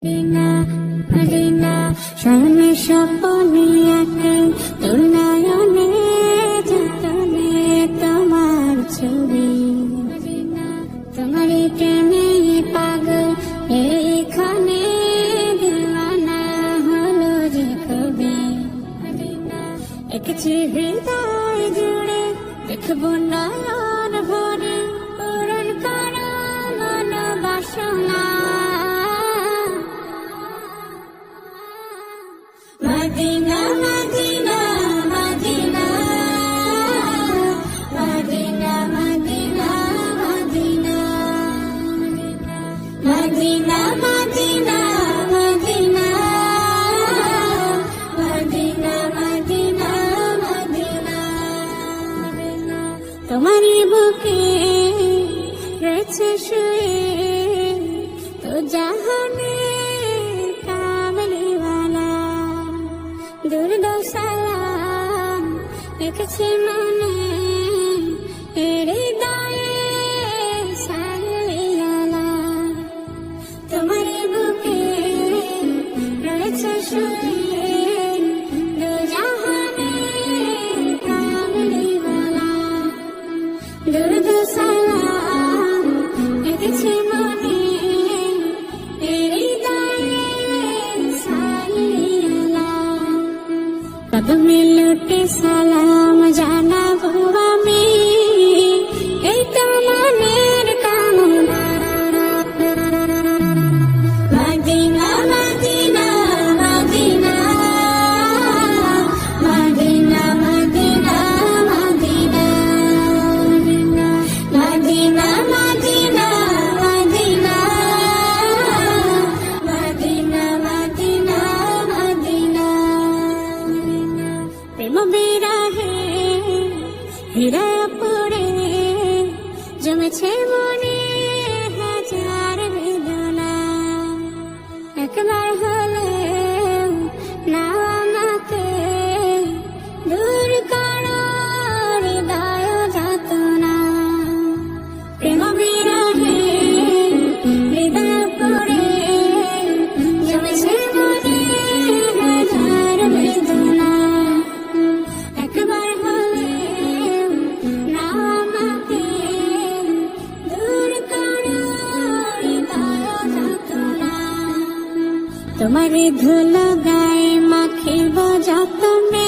Medina Medina স্বর্ণের স্বপনে আঁকে তোর নয়নে যতনে তোমার ছবি। তোমারই প্রেমে পাগল এইখানে দিওয়ানা হলো যে কবি। এঁকেছি হৃদয় জুড়ে দেখবো নয়ন ভরে পূরণ করো মন বাসনা। Medina Medina Medina Medina Medina Medina Medina Medina Medina Medina Medina Medina. তোমারই বুকে রয়েছে শুয়ে তো জাহানে দুর্দশালাম এঁকেছে মনে হৃদয়ে সারিয়ালা। তোমার বুকে রয়েছে শুয়ে দু জাহানে কামলিওয়ালা। দুর্দশালাম এঁকেছে মনে হৃদয়ে সারিয়ালা। কদমে লুটে সালাম জানাবো আমি এই তো মনের কামনা। Medina Medina Medina Medina Medina Medina Medina Medina Medina Medina Medina Medina. প্রেম বিরাহে হৃদয় পড়ে জমেছে মনে হাজার বেদনা। একবার হলেও না আমাকে দূর করো হৃদয় যাতনা। প্রেম বিরাহে হৃদয় পড়ে জমেছে মনে হাজার বেদনা। একবার হলেও না আমাকে দূর করো হৃদয় যাতনা। তোমার ধুলো গায়ে মাখিব যতনে